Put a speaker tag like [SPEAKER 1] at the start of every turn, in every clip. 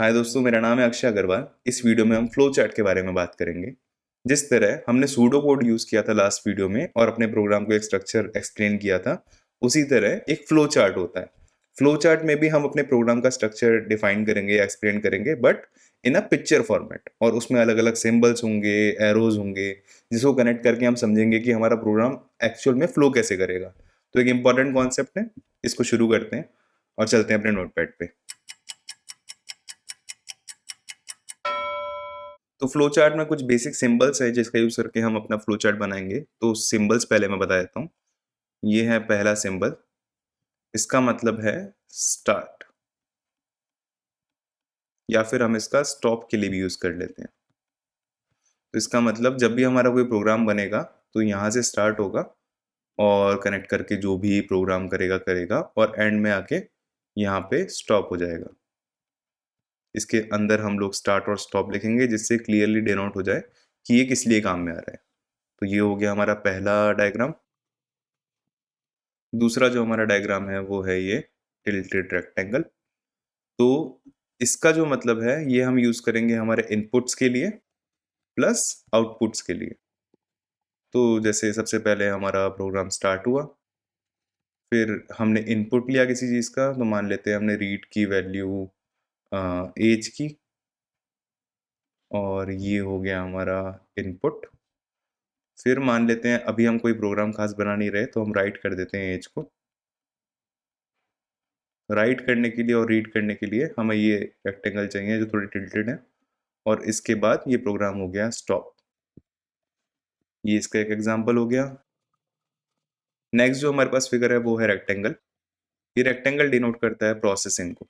[SPEAKER 1] हाय दोस्तों, मेरा नाम है अक्षय अग्रवाल। इस वीडियो में हम फ्लो चार्ट के बारे में बात करेंगे। जिस तरह हमने सूडो कोड यूज़ किया था लास्ट वीडियो में और अपने प्रोग्राम को एक स्ट्रक्चर एक्सप्लेन किया था, उसी तरह एक फ्लो चार्ट होता है। फ्लो चार्ट में भी हम अपने प्रोग्राम का स्ट्रक्चर डिफाइन करेंगे या एक्सप्लेन करेंगे, but in a picture format, और उसमें अलग अलग सिंबल्स होंगे, एरोज होंगे, जिसको कनेक्ट करके हम समझेंगे कि हमारा प्रोग्राम एक्चुअल में फ्लो कैसे करेगा। तो एक इंपॉर्टेंट कॉन्सेप्ट है, इसको शुरू करते हैं और चलते हैं अपने नोटपैड पे। तो फ्लो चार्ट में कुछ बेसिक सिंबल्स है जिसका यूज करके हम अपना फ्लो चार्ट बनाएंगे। तो सिंबल्स पहले मैं बता देता हूँ। ये है पहला सिंबल, इसका मतलब है स्टार्ट, या फिर हम इसका स्टॉप के लिए भी यूज कर लेते हैं। तो इसका मतलब जब भी हमारा कोई प्रोग्राम बनेगा तो यहाँ से स्टार्ट होगा और कनेक्ट करके जो भी प्रोग्राम करेगा करेगा, और एंड में आके यहाँ पे स्टॉप हो जाएगा। इसके अंदर हम लोग स्टार्ट और स्टॉप लिखेंगे जिससे क्लियरली डिनोट हो जाए कि ये किस लिए काम में आ रहा है। तो ये हो गया हमारा पहला डायग्राम। दूसरा जो हमारा डायग्राम है वो है ये टिल्टेड रेक्टेंगल। तो इसका जो मतलब है, ये हम यूज करेंगे हमारे इनपुट्स के लिए प्लस आउटपुट्स के लिए। तो जैसे सबसे पहले हमारा प्रोग्राम स्टार्ट हुआ, फिर हमने इनपुट लिया किसी चीज़ का, तो मान लेते हैं हमने रीड की वैल्यू एज की, और ये हो गया हमारा इनपुट। फिर मान लेते हैं अभी हम कोई प्रोग्राम खास बना नहीं रहे, तो हम राइट कर देते हैं एज को। राइट करने के लिए और रीड करने के लिए हमें ये रेक्टेंगल चाहिए जो थोड़ी टिल्टेड है, और इसके बाद ये प्रोग्राम हो गया स्टॉप। ये इसका एक एग्जांपल हो गया। नेक्स्ट जो हमारे पास फिगर है वो है रेक्टेंगल। ये रेक्टेंगल डिनोट करता है प्रोसेसिंग को।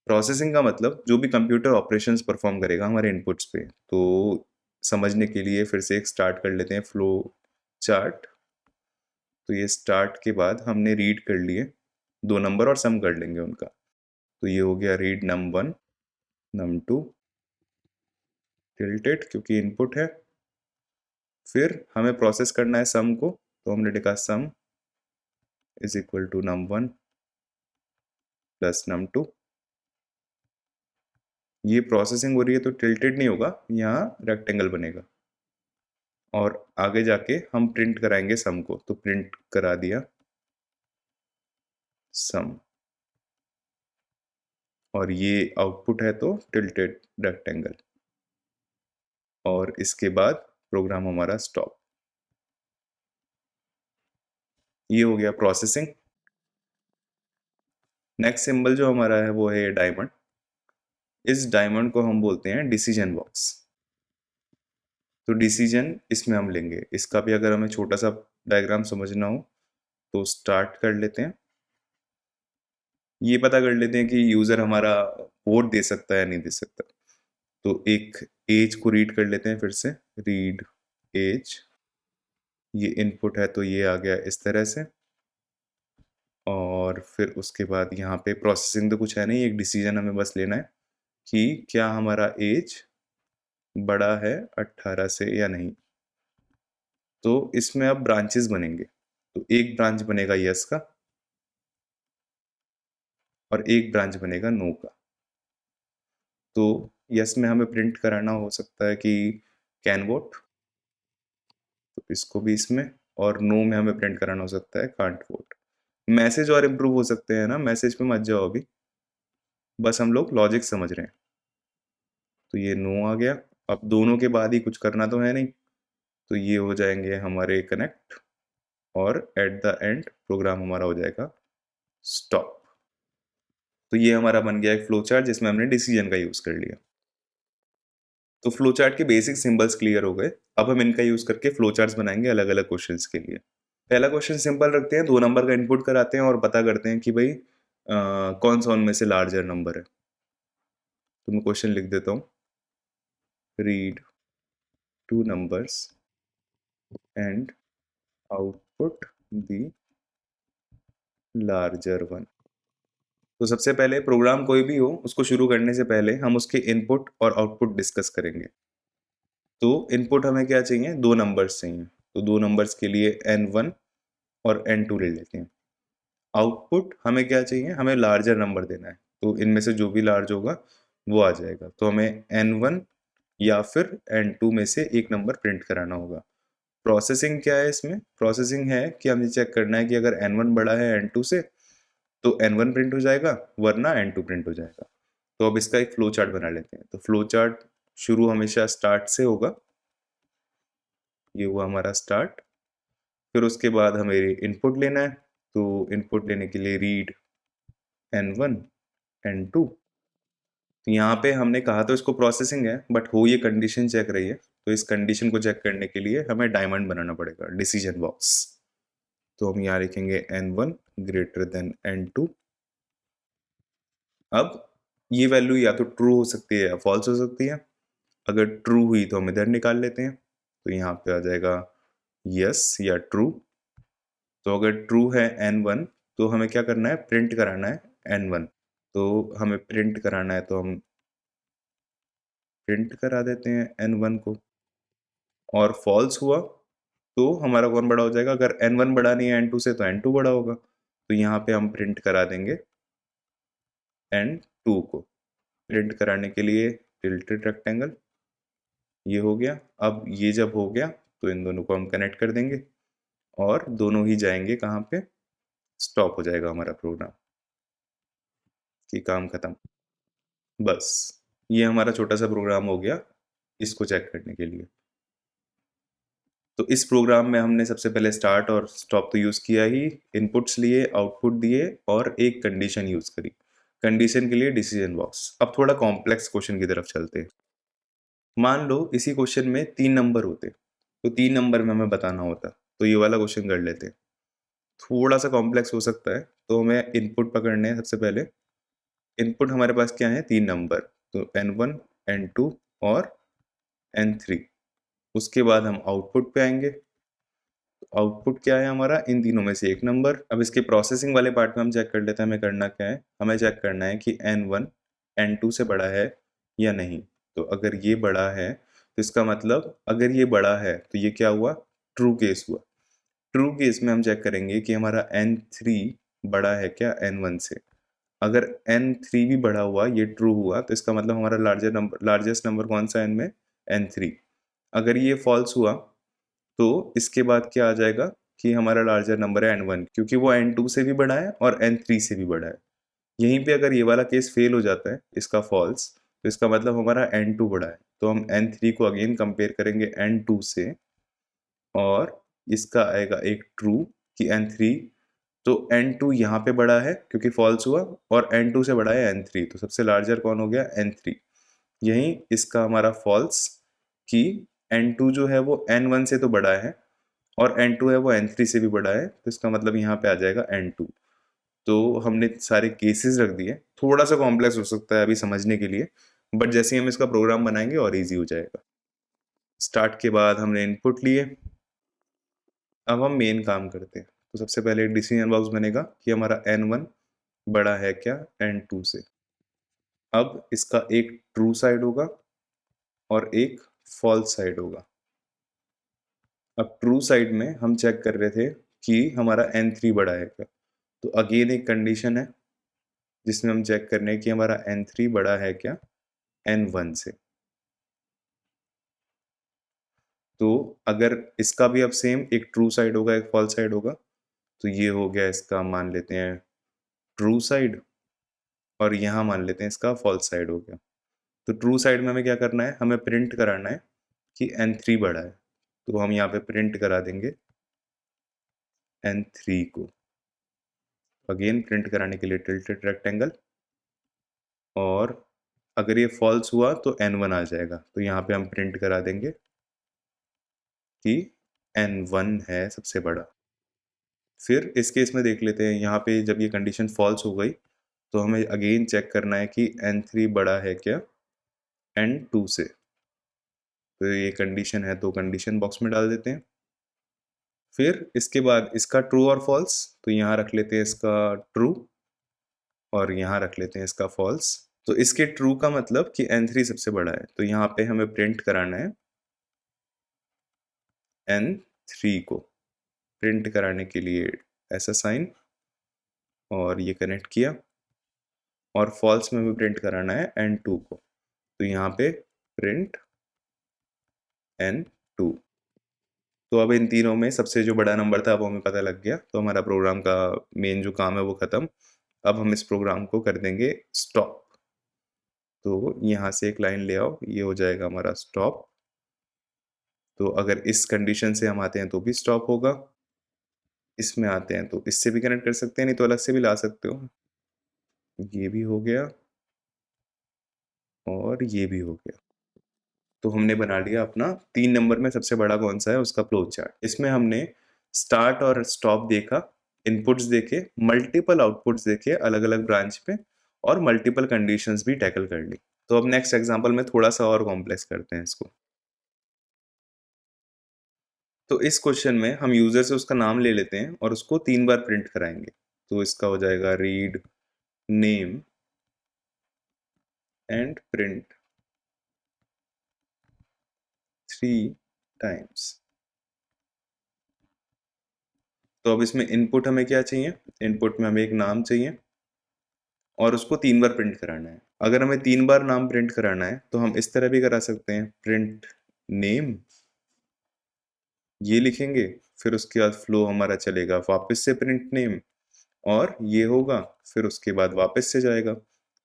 [SPEAKER 1] प्रोसेसिंग का मतलब जो भी कंप्यूटर ऑपरेशंस परफॉर्म करेगा हमारे इनपुट्स पे। तो समझने के लिए फिर से एक स्टार्ट कर लेते हैं फ्लो चार्ट। तो ये स्टार्ट के बाद हमने रीड कर लिए दो नंबर और सम कर लेंगे उनका। तो ये हो गया रीड num1 num2 टिल्टेड क्योंकि इनपुट है। फिर हमें प्रोसेस करना है सम को, तो हमने लिखा sum is equal to num1 plus num2। ये प्रोसेसिंग हो रही है तो टिल्टेड नहीं होगा, यहाँ रेक्टेंगल बनेगा। और आगे जाके हम प्रिंट कराएंगे सम को, तो प्रिंट करा दिया सम, और ये आउटपुट है तो टिल्टेड रेक्टेंगल, और इसके बाद प्रोग्राम हमारा स्टॉप। ये हो गया प्रोसेसिंग। नेक्स्ट सिंबल जो हमारा है वो है डायमंड। इस डायमंड को हम बोलते हैं डिसीजन बॉक्स। तो डिसीजन इसमें हम लेंगे। इसका भी अगर हमें छोटा सा डायग्राम समझना हो तो स्टार्ट कर लेते हैं। ये पता कर लेते हैं कि यूज़र हमारा वोट दे सकता है या नहीं दे सकता। तो एक एज को रीड कर लेते हैं फिर से, रीड एज। ये इनपुट है तो ये आ गया इस तरह से, और फिर उसके बाद यहाँ पे प्रोसेसिंग तो कुछ है नहीं, एक डिसीजन हमें बस लेना है कि क्या हमारा एज बड़ा है 18 से या नहीं। तो इसमें अब ब्रांचेस बनेंगे। तो एक ब्रांच बनेगा यस का और एक ब्रांच बनेगा नो का। तो यस में हमें प्रिंट कराना हो सकता है कि कैन वोट, तो इसको भी इसमें, और नो में हमें प्रिंट कराना हो सकता है कांट वोट। मैसेज और इम्प्रूव हो सकते हैं ना, मैसेज पे मत जाओ अभी, बस हम लोग लॉजिक समझ रहे हैं। तो ये नो आ गया। अब दोनों के बाद ही कुछ करना तो है नहीं, तो ये हो जाएंगे हमारे कनेक्ट, और एट द एंड प्रोग्राम हमारा हो जाएगा स्टॉप। तो ये हमारा बन गया एक फ्लो चार्ट जिसमें हमने डिसीजन का यूज कर लिया। तो फ्लो चार्ट के बेसिक सिंबल्स क्लियर हो गए। अब हम इनका यूज करके फ्लो चार्ट्स बनाएंगे अलग अलग क्वेश्चंस के लिए। पहला क्वेश्चन सिंपल रखते हैं, 2 नंबर का इनपुट कराते हैं और पता करते हैं कि भाई कौन सा उनमें से लार्जर नंबर है। तो मैं क्वेश्चन लिख देता हूँ, read 2 numbers and output the larger one। तो सबसे पहले प्रोग्राम कोई भी हो, उसको शुरू करने से पहले हम उसके इनपुट और आउटपुट डिस्कस करेंगे। तो इनपुट हमें क्या चाहिए, 2 नंबर्स चाहिए। तो 2 नंबर्स के लिए n1 और n2 ले लेते हैं। आउटपुट हमें क्या चाहिए, हमें लार्जर नंबर देना है। तो इनमें से जो भी लार्ज होगा वो आ जाएगा। तो हमें n1 या फिर n2 में से एक नंबर प्रिंट कराना होगा। प्रोसेसिंग क्या है इसमें? प्रोसेसिंग है कि हमें चेक करना है कि अगर n1 बड़ा है n2 से तो n1 प्रिंट हो जाएगा, वरना n2 प्रिंट हो जाएगा। तो अब इसका एक फ्लो चार्ट बना लेते हैं। तो फ्लो चार्ट शुरू हमेशा स्टार्ट से होगा। ये हुआ हमारा स्टार्ट। फिर उसके बाद हमें इनपुट लेना है। तो इनपुट लेने के लिए रीड n1 n2। तो यहाँ पे हमने कहा तो इसको प्रोसेसिंग है, बट हो ये कंडीशन चेक रही है। तो इस कंडीशन को चेक करने के लिए हमें डायमंड बनाना पड़ेगा, डिसीजन बॉक्स। तो हम यहाँ लिखेंगे n1 ग्रेटर देन n2। अब ये वैल्यू या तो ट्रू हो सकती है या फॉल्स हो सकती है। अगर ट्रू हुई तो हम इधर निकाल लेते हैं। तो यहाँ पे आ जाएगा यस या ट्रू। तो अगर ट्रू है n1 तो हमें क्या करना है? प्रिंट कराना है n1। तो हमें प्रिंट कराना है तो हम प्रिंट करा देते हैं n1 को। और फॉल्स हुआ तो हमारा कौन बड़ा हो जाएगा? अगर n1 बड़ा नहीं है n2 से तो n2 बड़ा होगा। तो यहाँ पे हम प्रिंट करा देंगे n2 को। प्रिंट कराने के लिए टिल्टेड रेक्टेंगल, ये हो गया। अब ये जब हो गया तो इन दोनों को हम कनेक्ट कर देंगे और दोनों ही जाएंगे कहाँ पे? स्टॉप हो जाएगा हमारा प्रोग्राम कि काम खत्म। बस ये हमारा छोटा सा प्रोग्राम हो गया इसको चेक करने के लिए। तो इस प्रोग्राम में हमने सबसे पहले स्टार्ट और स्टॉप तो यूज़ किया ही, इनपुट्स लिए, आउटपुट दिए और एक कंडीशन यूज़ करी। कंडीशन के लिए डिसीजन बॉक्स। अब थोड़ा कॉम्प्लेक्स क्वेश्चन की तरफ चलते हैं। मान लो इसी क्वेश्चन में 3 नंबर होते, तो 3 नंबर में हमें बताना होता। तो ये वाला क्वेश्चन कर लेते हैं। थोड़ा सा कॉम्प्लेक्स हो सकता है, तो हमें इनपुट पकड़ने हैं सबसे पहले। इनपुट हमारे पास क्या है? 3 नंबर। तो n1 n2 और n3। उसके बाद हम आउटपुट पे आएंगे। आउटपुट क्या है हमारा? इन तीनों में से एक नंबर। अब इसके प्रोसेसिंग वाले पार्ट में हम चेक कर लेते हैं हमें करना क्या है। हमें चेक करना है कि n1 n2 से बड़ा है या नहीं। तो अगर ये बड़ा है तो इसका मतलब, अगर ये बड़ा है तो ये क्या हुआ? ट्रू केस हुआ। ट्रू केस में हम चेक करेंगे कि हमारा n3 बड़ा है क्या n1 से। अगर n3 भी बड़ा हुआ, ये ट्रू हुआ, तो इसका मतलब हमारा लार्जेस्ट नंबर कौन सा है इनमें? n3। अगर ये फॉल्स हुआ तो इसके बाद क्या आ जाएगा कि हमारा लार्जर नंबर है n1, क्योंकि वो n2 से भी बड़ा है और n3 से भी बड़ा है। यहीं पे अगर ये वाला केस फेल हो जाता है, इसका फॉल्स, तो इसका मतलब हमारा n2 बड़ा है। तो हम n3 को अगेन कंपेयर करेंगे n2 से, और इसका आएगा एक ट्रू कि n3, तो n2 यहाँ पे बड़ा है क्योंकि फॉल्स हुआ, और n2 से बड़ा है n3, तो सबसे लार्जर कौन हो गया? n3। यहीं इसका हमारा फॉल्स कि n2 जो है वो n1 से तो बड़ा है और n2 है वो n3 से भी बड़ा है, तो इसका मतलब यहाँ पे आ जाएगा n2। तो हमने सारे केसेस रख दिए। थोड़ा सा कॉम्प्लेक्स हो सकता है अभी समझने के लिए, बट जैसे ही हम इसका प्रोग्राम बनाएंगे और इजी हो जाएगा। स्टार्ट के बाद हमने इनपुट लिए। अब हम मेन काम करते हैं। तो सबसे पहले एक डिसीजन बॉक्स बनेगा कि हमारा n1 बड़ा है क्या n2 से। अब इसका एक ट्रू साइड होगा और एक फॉल्स साइड होगा। अब ट्रू साइड में हम चेक कर रहे थे कि हमारा n3 बड़ा है क्या। तो अगेन एक कंडीशन है जिसमें हम चेक कर रहे हैं कि हमारा n3 बड़ा है क्या n1 से। तो अगर इसका भी अब सेम एक ट्रू साइड होगा एक फॉल्स साइड होगा, तो ये हो गया इसका, मान लेते हैं ट्रू साइड, और यहाँ मान लेते हैं इसका फॉल्स साइड हो गया। तो ट्रू साइड में हमें क्या करना है? हमें प्रिंट कराना है कि n3 बड़ा है। तो हम यहाँ पे प्रिंट करा देंगे n3 को। अगेन प्रिंट कराने के लिए टिल्टेड रेक्टेंगल, और अगर ये फॉल्स हुआ तो n1 आ जाएगा। तो यहाँ पे हम प्रिंट करा देंगे कि n1 है सबसे बड़ा। फिर इस केस में देख लेते हैं, यहाँ पे जब ये कंडीशन फॉल्स हो गई तो हमें अगेन चेक करना है कि n3 बड़ा है क्या n2 से। तो ये कंडीशन है तो कंडीशन बॉक्स में डाल देते हैं। फिर इसके बाद इसका ट्रू और फॉल्स, तो यहाँ रख लेते हैं इसका ट्रू और यहाँ रख लेते हैं इसका फॉल्स। तो इसके ट्रू का मतलब कि n3 सबसे बड़ा है, तो यहाँ पे हमें प्रिंट कराना है n3 को। प्रिंट कराने के लिए ऐसा साइन, और ये कनेक्ट किया, और फॉल्स में हमें प्रिंट कराना है n2 को। तो यहाँ पे प्रिंट n2। तो अब इन तीनों में सबसे जो बड़ा नंबर था वो हमें पता लग गया, तो हमारा प्रोग्राम का मेन जो काम है वो ख़त्म। अब हम इस प्रोग्राम को कर देंगे स्टॉप। तो यहाँ से एक लाइन ले आओ, ये हो जाएगा हमारा स्टॉप। तो अगर इस कंडीशन से हम आते हैं तो भी स्टॉप होगा, इसमें आते हैं तो इससे भी कनेक्ट कर सकते हैं, नहीं तो अलग से भी ला सकते हो। ये भी हो गया और ये भी हो गया। तो हमने बना लिया अपना 3 नंबर में सबसे बड़ा कौन-सा है उसका फ्लो चार्ट। इसमें हमने स्टार्ट और स्टॉप देखा, इनपुट्स देखे, मल्टीपल आउटपुट्स देखे अलग-अलग ब्रांच पे और मल्टीपल कंडीशंस भी टैकल कर ली। तो अब नेक्स्ट एग्ज़ाम्पल में थोड़ा-सा और कॉम्प्लेक्स करते हैं इसको। तो इस क्वेश्चन में हम यूज़र से उसका नाम ले लेते हैं और उसको 3 बार प्रिंट कराएँगे। तो इसका हो जाएगा read name and print 3 times. तो अब इसमें इनपुट हमें क्या चाहिए? इनपुट में हमें एक नाम चाहिए और उसको 3 बार प्रिंट कराना है। अगर हमें 3 बार नाम प्रिंट कराना है तो हम इस तरह भी करा सकते हैं, प्रिंट नेम ये लिखेंगे, फिर उसके बाद फ्लो हमारा चलेगा वापस से प्रिंट नेम और ये होगा, फिर उसके बाद वापस से जाएगा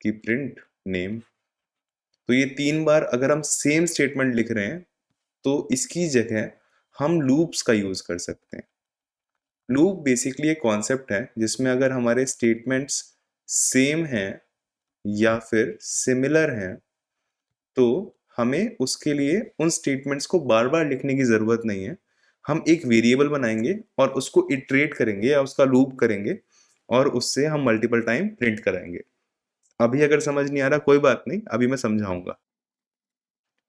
[SPEAKER 1] कि प्रिंट नेम। तो ये 3 बार अगर हम सेम स्टेटमेंट लिख रहे हैं तो इसकी जगह हम लूप्स का यूज़ कर सकते हैं। लूप बेसिकली एक कॉन्सेप्ट है जिसमें अगर हमारे स्टेटमेंट्स सेम हैं या फिर सिमिलर हैं तो हमें उसके लिए उन स्टेटमेंट्स को बार-बार लिखने की ज़रूरत नहीं है। हम एक वेरिएबल बनाएँगे और उसको इटरेट करेंगे या उसका लूप करेंगे और उससे हम मल्टीपल टाइम प्रिंट कराएँगे। अभी अगर समझ नहीं आ रहा कोई बात नहीं, अभी मैं समझाऊँगा।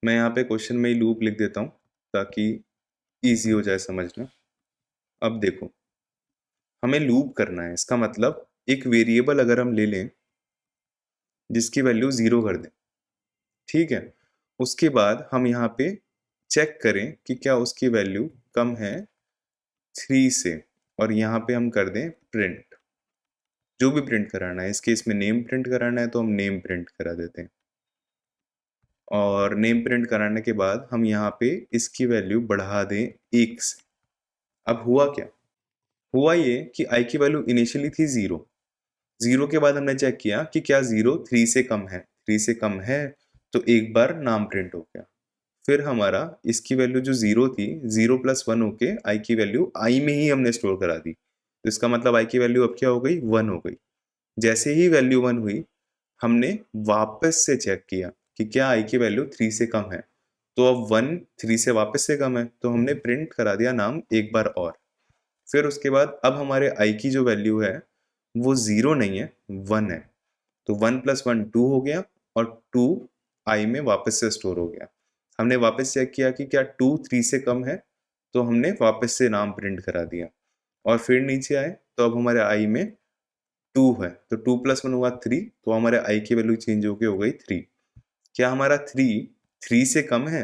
[SPEAKER 1] मैं यहाँ पे क्वेश्चन में ही लूप लिख देता हूँ ताकि ईज़ी हो जाए समझना। अब देखो, हमें लूप करना है, इसका मतलब एक वेरिएबल अगर हम ले लें जिसकी वैल्यू 0 कर दें, ठीक है? उसके बाद हम यहाँ पे चेक करें कि क्या उसकी वैल्यू कम है 3 से और यहाँ पे हम कर दें प्रिंट, जो भी प्रिंट कराना है। इस केस में नेम प्रिंट कराना है तो हम नेम प्रिंट करा देते हैं और नेम प्रिंट कराने के बाद हम यहाँ पे इसकी वैल्यू बढ़ा दें 1 से। अब हुआ क्या? हुआ ये कि i की वैल्यू इनिशियली थी 0, 0 के बाद हमने चेक किया कि क्या 0 3 से कम है, 3 से कम है तो एक बार नाम प्रिंट हो गया। फिर हमारा इसकी वैल्यू जो 0 थी, 0 प्लस 1 होके i की वैल्यू i में ही हमने स्टोर करा दी। तो इसका मतलब i की वैल्यू अब क्या हो गई? 1 हो गई। जैसे ही वैल्यू 1 हुई, हमने वापस से चेक किया कि क्या i की वैल्यू 3 से कम है। तो अब 1 3 से वापस से कम है, तो हमने प्रिंट करा दिया नाम एक बार और। फिर उसके बाद अब हमारे i की जो वैल्यू है, वो 0 नहीं है, 1 है। तो 1 प्लस 1 2 हो गया और 2 i में वापस से स्टोर हो गया। हमने वापस चेक किया कि क्या 2 3 से कम है, तो हमने वापस से नाम प्रिंट करा दिया और फिर नीचे आए तो अब हमारे i में 2 है, तो 2 प्लस 1 हुआ 3, तो हमारे i की वैल्यू चेंज होके हो गई 3। क्या हमारा 3 3 से कम है?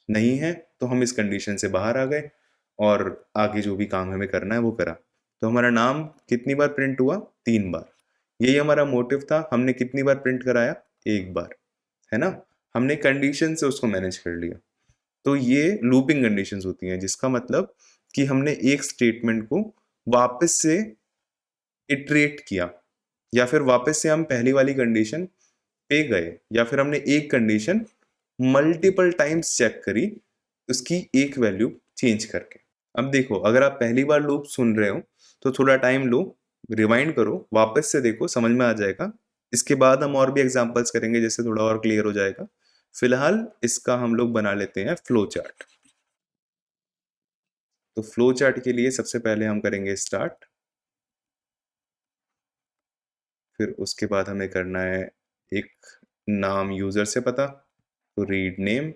[SPEAKER 1] नहीं है, तो हम इस कंडीशन से बाहर आ गए और आगे जो भी काम हमें करना है वो करा। तो हमारा नाम कितनी बार प्रिंट हुआ? 3 बार। यही हमारा मोटिव था, हमने कितनी बार प्रिंट कराया? 1 बार, है ना? हमने कंडीशन से उसको मैनेज कर लिया। तो ये लूपिंग कंडीशंस होती हैं जिसका मतलब कि हमने एक स्टेटमेंट को वापस से इटरेट किया या फिर वापस से हम पहली वाली कंडीशन पे गए या फिर हमने एक कंडीशन मल्टीपल टाइम्स चेक करी उसकी एक वैल्यू चेंज करके। अब देखो, अगर आप पहली बार लूप सुन रहे हो तो थोड़ा टाइम लो, रिवाइंड करो, वापस से देखो, समझ में आ जाएगा। इसके बाद हम और भी एग्जांपल्स करेंगे जिससे थोड़ा और क्लियर हो जाएगा। फिलहाल इसका हम लोग बना लेते हैं फ्लो चार्ट। तो फ्लो चार्ट के लिए सबसे पहले हम करेंगे स्टार्ट, फिर उसके बाद हमें करना है एक नाम यूजर से पता, तो रीड नेम,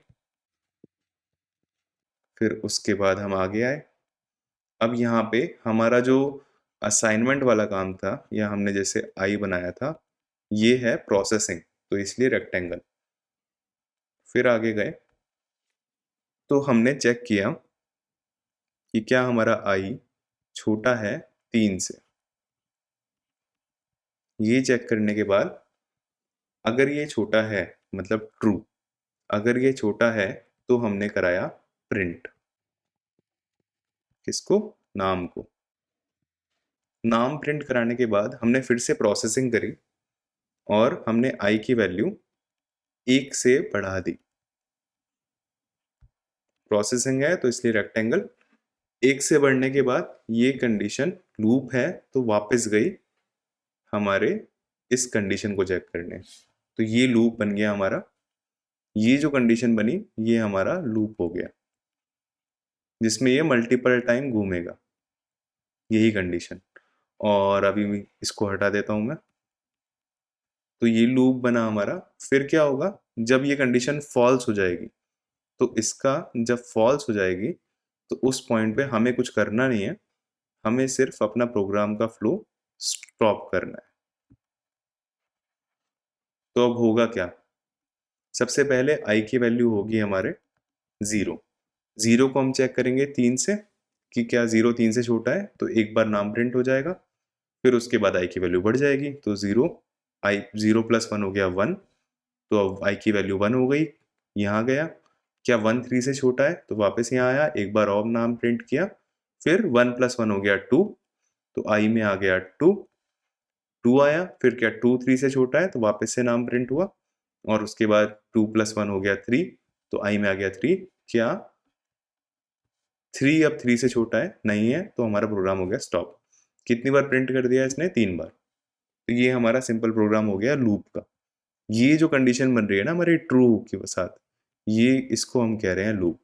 [SPEAKER 1] फिर उसके बाद हम आगे आए। अब यहाँ पे हमारा जो असाइनमेंट वाला काम था या हमने जैसे आई बनाया था, ये है प्रोसेसिंग, तो इसलिए रेक्टेंगल। फिर आगे गए तो हमने चेक किया कि क्या हमारा आई छोटा है 3 से। ये चेक करने के बाद अगर ये छोटा है मतलब ट्रू, अगर ये छोटा है तो हमने कराया प्रिंट। किसको? नाम को। नाम प्रिंट कराने के बाद हमने फिर से प्रोसेसिंग करी और हमने आई की वैल्यू 1 से बढ़ा दी। प्रोसेसिंग है तो इसलिए रेक्टेंगल। 1 से बढ़ने के बाद ये कंडीशन लूप है तो वापस गई हमारे इस कंडीशन को चेक करने। तो ये लूप बन गया हमारा। ये जो कंडीशन बनी ये हमारा लूप हो गया जिसमें ये मल्टीपल टाइम घूमेगा, यही कंडीशन। और अभी इसको हटा देता हूं मैं। तो ये लूप बना हमारा। फिर क्या होगा, जब ये कंडीशन फॉल्स हो जाएगी तो इसका जब फॉल्स हो जाएगी तो उस पॉइंट पे हमें कुछ करना नहीं है, हमें सिर्फ अपना प्रोग्राम का फ्लो स्टॉप करना है। तो अब होगा क्या, सबसे पहले आई की वैल्यू होगी हमारे 0। 0 को हम चेक करेंगे 3 से कि क्या 0 3 से छोटा है, तो एक बार नाम प्रिंट हो जाएगा। फिर उसके बाद आई की वैल्यू बढ़ जाएगी तो 0 आई 0 प्लस 1 हो गया 1। तो अब आई की वैल्यू 1 हो गई, यहाँ गया। क्या 1 3 से छोटा है, तो वापस यहाँ आया, एक बार और नाम प्रिंट किया। फिर 1 प्लस 1 हो गया 2, तो आई में आ गया 2। 2 आया, फिर क्या 2 3 से छोटा है तो वापस से नाम प्रिंट हुआ। और उसके बाद 2 प्लस 1 हो गया 3, तो आई में आ गया 3। क्या 3 अब 3 से छोटा है? नहीं है, तो हमारा प्रोग्राम हो गया स्टॉप। कितनी बार प्रिंट कर दिया इसने? 3 बार। तो ये हमारा सिंपल प्रोग्राम हो गया लूप का। ये जो कंडीशन बन रही है ना हमारी ट्रू के साथ, ये इसको हम कह रहे हैं लूप,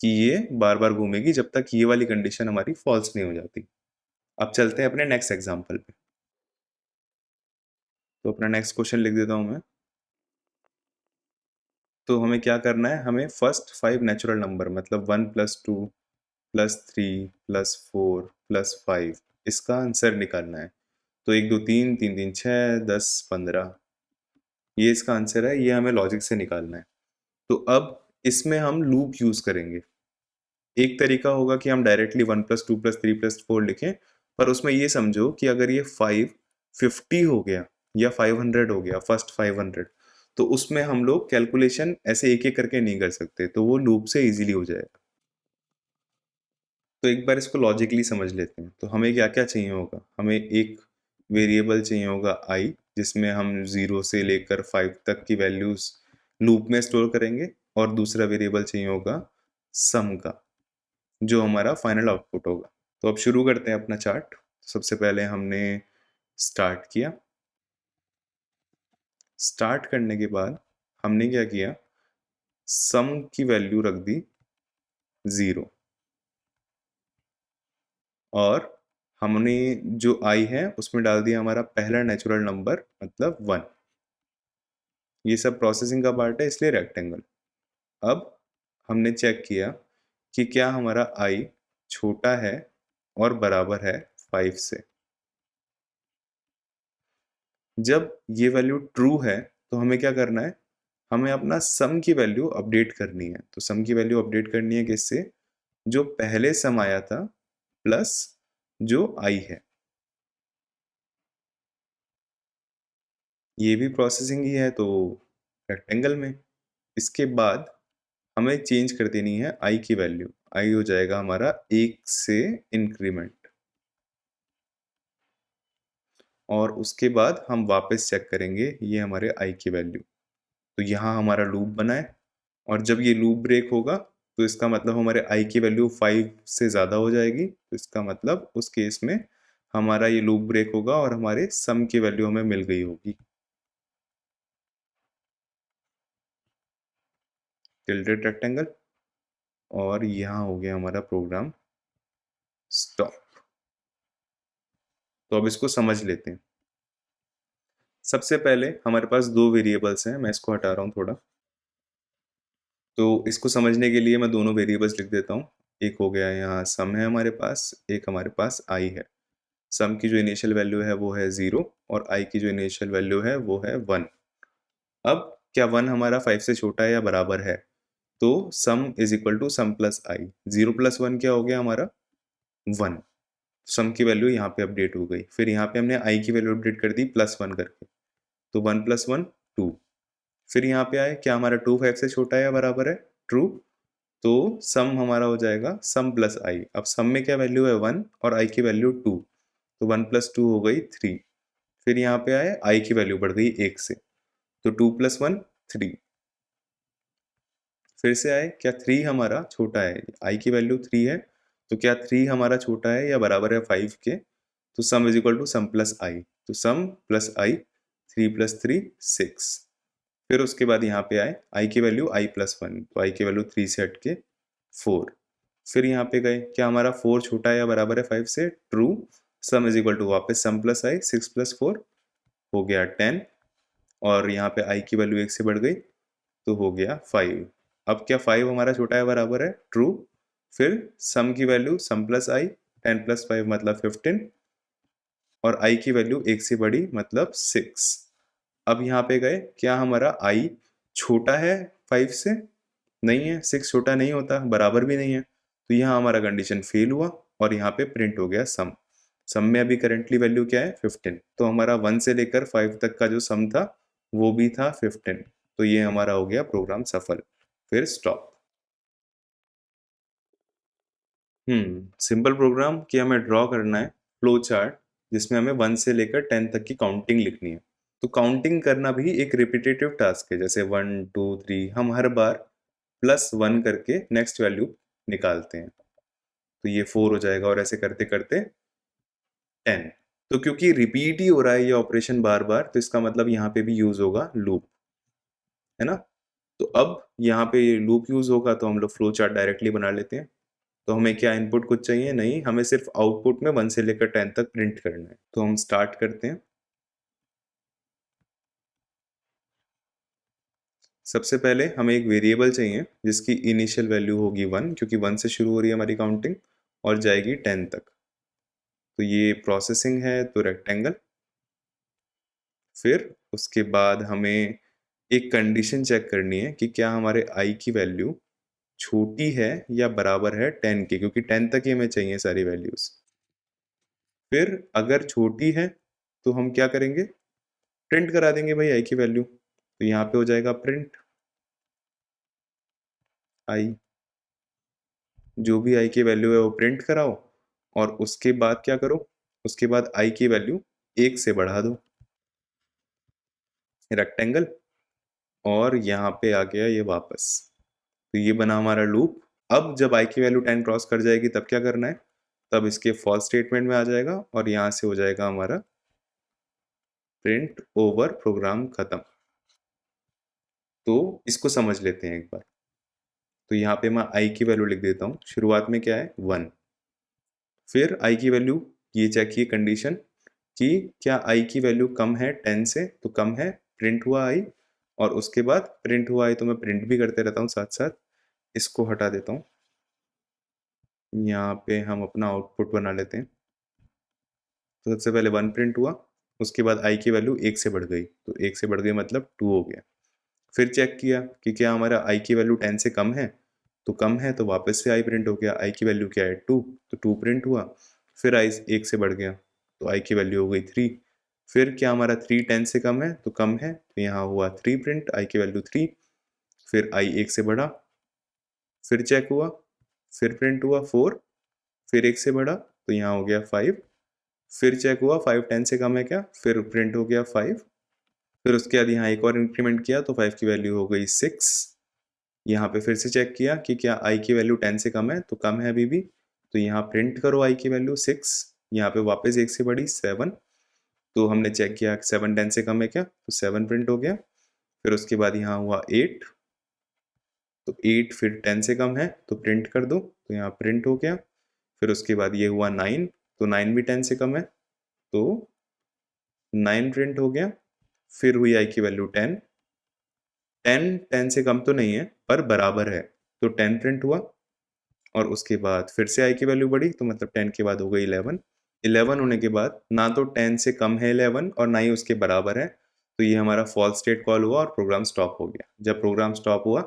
[SPEAKER 1] कि ये बार बार घूमेगी जब तक ये वाली कंडीशन हमारी फॉल्स नहीं हो जाती। अब चलते हैं अपने नेक्स्ट एग्जांपल पे। तो अपना नेक्स्ट क्वेश्चन लिख देता हूं मैं। तो हमें क्या करना है, हमें फर्स्ट 5 नेचुरल नंबर मतलब 1 प्लस 2 प्लस 3 प्लस 4 प्लस 5, इसका आंसर निकालना है। तो 1 2 3 3 3 6 10 15, ये इसका आंसर है। ये हमें लॉजिक से निकालना है। तो अब इसमें हम लूप यूज करेंगे। एक तरीका होगा कि हम डायरेक्टली 1 प्लस 2 प्लस 3 प्लस 4 लिखें, पर उसमें ये समझो कि अगर ये 550 हो गया या 500 हो गया, फर्स्ट 500, तो उसमें हम लोग कैलकुलेशन ऐसे एक एक करके नहीं कर सकते, तो वो लूप से इजीली हो जाएगा। तो एक बार इसको लॉजिकली समझ लेते हैं। तो हमें क्या क्या चाहिए होगा, हमें एक वेरिएबल चाहिए होगा आई, जिसमें हम 0 से लेकर 5 तक की वैल्यूज लूप में स्टोर करेंगे। और दूसरा वेरिएबल चाहिए होगा सम का, जो हमारा फाइनल आउटपुट होगा। तो अब शुरू करते हैं अपना चार्ट। सबसे पहले हमने स्टार्ट किया। स्टार्ट करने के बाद हमने क्या किया, सम की वैल्यू रख दी 0, और हमने जो आई है उसमें डाल दिया हमारा पहला नेचुरल नंबर मतलब 1। ये सब प्रोसेसिंग का पार्ट है इसलिए रेक्टेंगल। अब हमने चेक किया कि क्या हमारा आई छोटा है और बराबर है 5 से। जब ये वैल्यू ट्रू है तो हमें क्या करना है, हमें अपना सम की वैल्यू अपडेट करनी है। तो सम की वैल्यू अपडेट करनी है किससे, जो पहले सम आया था प्लस जो आई है। ये भी प्रोसेसिंग ही है तो रेक्टेंगल में। इसके बाद हमें चेंज कर देनी है आई की वैल्यू। आई हो जाएगा हमारा 1 से इंक्रीमेंट। और उसके बाद हम वापस चेक करेंगे ये हमारे आई की वैल्यू। तो यहाँ हमारा लूप बना है, और जब ये लूप ब्रेक होगा तो इसका मतलब हमारे आई की वैल्यू 5 से ज़्यादा हो जाएगी। तो इसका मतलब उस केस में हमारा ये लूप ब्रेक होगा और हमारे सम की वैल्यू हमें मिल गई होगी। टिल्डेड रेक्टेंगल। और यहाँ हो गया हमारा प्रोग्राम स्टॉप। तो अब इसको समझ लेते हैं। सबसे पहले हमारे पास दो वेरिएबल्स हैं, मैं इसको हटा रहा हूँ थोड़ा। तो इसको समझने के लिए मैं दोनों वेरिएबल्स लिख देता हूँ। एक हो गया यहाँ सम है हमारे पास, एक हमारे पास आई है। सम की जो इनिशियल वैल्यू है वो है 0, और आई की जो इनिशियल वैल्यू है वो है 1। अब क्या 1 हमारा 5 से छोटा है या बराबर है, तो sum is equal to sum plus i. 0 plus 1 क्या हो गया हमारा 1। सम की वैल्यू यहाँ पे अपडेट हो गई। फिर यहाँ पे हमने आई की वैल्यू अपडेट कर दी +1 करके। तो 1 + 1 2। फिर यहाँ पे आए, क्या हमारा 2 5 से छोटा है या बराबर है? ट्रू। तो सम हमारा हो जाएगा सम प्लस आई। अब सम में क्या वैल्यू है? 1 और आई की वैल्यू 2, तो 1 + 2 हो गई 3। फिर यहाँ पे आए, आई की वैल्यू बढ़ गई 1 से, तो 2 + 1 3। फिर से आए, क्या 3 हमारा छोटा है? आई की वैल्यू 3 है, तो क्या 3 हमारा छोटा है या बराबर है 5 के? तो sum is equal to sum plus i, तो सम प्लस आई, 3 + 3 6। फिर उसके बाद यहाँ पे आए, आई की वैल्यू आई + 1, तो आई की वैल्यू 3 से हट के 4। फिर यहाँ पे गए, क्या हमारा 4 छोटा है या बराबर है 5 से? True. Sum is equal to वापस सम प्लस आई, 6 + 4 हो गया 10, और यहाँ पे आई की वैल्यू 1 से बढ़ गई, तो हो गया 5। अब क्या 5 हमारा छोटा है बराबर है? ट्रू। फिर सम की वैल्यू सम प्लस आई, 10 + 5 मतलब 15, और आई की वैल्यू 1 से बड़ी मतलब 6। अब यहाँ पे गए, क्या हमारा आई छोटा है 5 से? नहीं है, 6 छोटा नहीं होता, बराबर भी नहीं है, तो यहाँ हमारा कंडीशन फेल हुआ और यहाँ पे प्रिंट हो गया सम। सम में अभी करेंटली वैल्यू क्या है? 15। तो हमारा 1 से लेकर 5 तक का जो सम था वो भी था 15। तो ये हमारा हो गया प्रोग्राम सफल। फिर स्टॉप। सिंपल प्रोग्राम कि हमें ड्रॉ करना है फ्लो चार्ट, जिसमें हमें 1 से लेकर 10 तक की काउंटिंग लिखनी है। तो काउंटिंग करना भी एक रिपीटेटिव टास्क है, जैसे 1 2 3 हम हर बार +1 करके नेक्स्ट वैल्यू निकालते हैं, तो ये 4 हो जाएगा, और ऐसे करते करते 10। तो क्योंकि रिपीट ही हो रहा है ये ऑपरेशन बार बार, तो इसका मतलब यहाँ पे भी यूज होगा लूप, है ना। तो अब यहाँ पे लूप यूज होगा, तो हम लोग फ्लो चार्ट डायरेक्टली बना लेते हैं। तो हमें क्या इनपुट कुछ चाहिए नहीं, हमें सिर्फ आउटपुट में 1 से लेकर 10 तक प्रिंट करना है। तो हम स्टार्ट करते हैं। सबसे पहले हमें एक वेरिएबल चाहिए जिसकी इनिशियल वैल्यू होगी 1, क्योंकि 1 से शुरू हो रही है हमारी काउंटिंग और जाएगी 10 तक। तो ये प्रोसेसिंग है, तो रेक्टेंगल। फिर उसके बाद हमें एक कंडीशन चेक करनी है कि क्या हमारे आई की वैल्यू छोटी है या बराबर है 10 के, क्योंकि 10 तक ही हमें चाहिए सारी वैल्यूज। फिर अगर छोटी है तो हम क्या करेंगे? प्रिंट करा देंगे भाई आई की वैल्यू। तो यहाँ पे हो जाएगा प्रिंट आई, जो भी आई की वैल्यू है वो प्रिंट कराओ, और उसके बाद क्या करो? उसके बाद आई की वैल्यू 1 से बढ़ा दो, रेक्टेंगल, और यहाँ पे आ गया ये वापस। तो ये बना हमारा लूप। अब जब आई की वैल्यू 10 क्रॉस कर जाएगी तब क्या करना है? तब इसके फॉल्स स्टेटमेंट में आ जाएगा, और यहाँ से हो जाएगा हमारा प्रिंट ओवर, प्रोग्राम खत्म। तो इसको समझ लेते हैं एक बार। तो यहाँ पे मैं आई की वैल्यू लिख देता हूँ। शुरुआत में क्या है? 1। फिर आई की वैल्यू, ये चेक किए कंडीशन कि क्या आई की वैल्यू कम है 10 से, तो कम है, प्रिंट हुआ आई। और उसके बाद प्रिंट हुआ आई, तो मैं प्रिंट भी करते रहता हूँ साथ साथ। इसको हटा देता हूँ, यहाँ पे हम अपना आउटपुट बना लेते हैं। तो सबसे पहले 1 प्रिंट हुआ, उसके बाद आई की वैल्यू 1 से बढ़ गई, तो 1 से बढ़ गई मतलब 2 हो गया। फिर चेक किया कि क्या हमारा आई की वैल्यू 10 से कम है, तो कम है, तो वापस से आई प्रिंट हो गया। आई की वैल्यू क्या है? 2, तो 2 प्रिंट हुआ। फिर आई 1 से बढ़ गया, तो आई की वैल्यू हो गई 3। फिर क्या हमारा 3 10 से कम है, तो कम है, तो यहाँ हुआ 3 प्रिंट, आई की वैल्यू 3। फिर आई 1 से बढ़ा, फिर चेक हुआ, फिर प्रिंट हुआ 4, फिर 1 से बढ़ा, तो यहाँ हो गया 5। फिर चेक हुआ 5 10 से कम है क्या, फिर प्रिंट हो गया 5। फिर उसके बाद यहाँ एक और इंक्रीमेंट किया, तो 5 की वैल्यू हो गई 6। यहाँ पे फिर से चेक किया कि क्या आई की वैल्यू 10 से कम है, तो कम है अभी भी, तो यहाँ प्रिंट करो आई की वैल्यू 6। यहाँ पे वापस 1 से बढ़ी 7, तो हमने चेक किया 7 10 से कम है क्या, तो 7 प्रिंट हो गया। फिर उसके बाद यहाँ हुआ 8, तो 8 फिर 10 से कम है, तो प्रिंट कर दो, तो यहाँ प्रिंट हो गया। फिर उसके बाद ये हुआ 9, तो 9 भी 10 से कम है, तो 9 प्रिंट हो गया। फिर हुई आई की वैल्यू 10, 10 10 से कम तो नहीं है पर बराबर है, तो 10 प्रिंट हुआ। और उसके बाद फिर से आई की वैल्यू बढ़ी, तो मतलब 10 के बाद हो गई 11। 11 होने के बाद ना तो 10 से कम है 11 और ना ही उसके बराबर है, तो ये हमारा फॉल्स स्टेट कॉल हुआ और प्रोग्राम स्टॉप हो गया। जब प्रोग्राम स्टॉप हुआ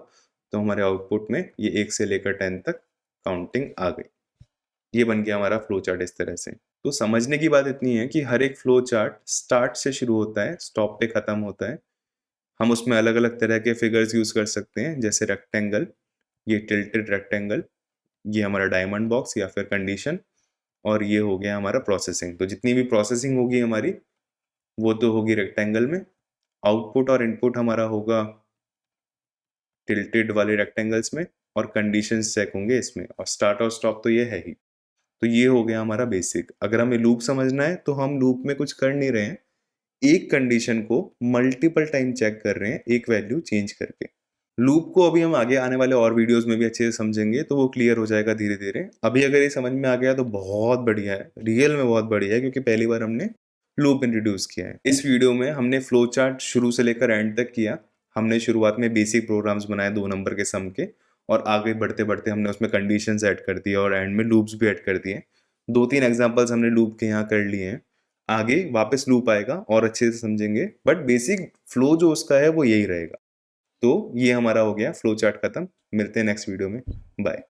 [SPEAKER 1] तो हमारे आउटपुट में ये 1 से लेकर 10 तक काउंटिंग आ गई। ये बन गया हमारा फ्लो चार्ट इस तरह से। तो समझने की बात इतनी है कि हर एक फ्लो चार्ट स्टार्ट से शुरू होता है, स्टॉप पे खत्म होता है। हम उसमें अलग-अलग तरह के फिगर्स यूज़ कर सकते हैं, जैसे रेक्टेंगल, ये टिल्टेड रेक्टेंगल, ये हमारा डायमंड बॉक्स या फिर कंडीशन, और ये हो गया हमारा प्रोसेसिंग। तो जितनी भी प्रोसेसिंग होगी हमारी, वो तो होगी रेक्टेंगल में। आउटपुट और इनपुट हमारा होगा टिल्टेड वाले रेक्टेंगल्स में, और कंडीशंस चेक होंगे इसमें, और स्टार्ट और स्टॉप तो ये है ही। तो ये हो गया हमारा बेसिक। अगर हमें लूप समझना है तो हम लूप में कुछ कर नहीं रहे हैं, एक कंडीशन को मल्टीपल टाइम चेक कर रहे हैं एक वैल्यू चेंज करके। लूप को अभी हम आगे आने वाले और वीडियोस में भी अच्छे से समझेंगे, तो वो क्लियर हो जाएगा धीरे धीरे। अभी अगर ये समझ में आ गया तो बहुत बढ़िया है, रियल में बहुत बढ़िया है, क्योंकि पहली बार हमने लूप इंट्रोड्यूस किया है। इस वीडियो में हमने फ्लो चार्ट शुरू से लेकर एंड तक किया। हमने शुरुआत में बेसिक प्रोग्राम्स बनाए 2 नंबर के सम के, और आगे बढ़ते बढ़ते हमने उसमें कंडीशंस ऐड कर दिए और एंड में लूप्स भी ऐड कर दिए। 2-3 एग्जांपल्स हमने लूप के यहाँ कर लिए हैं। आगे वापस लूप आएगा और अच्छे से समझेंगे, बट बेसिक फ्लो जो उसका है वो यही रहेगा। तो ये हमारा हो गया फ्लो चार्ट खत्म। मिलते हैं नेक्स्ट वीडियो में। बाय।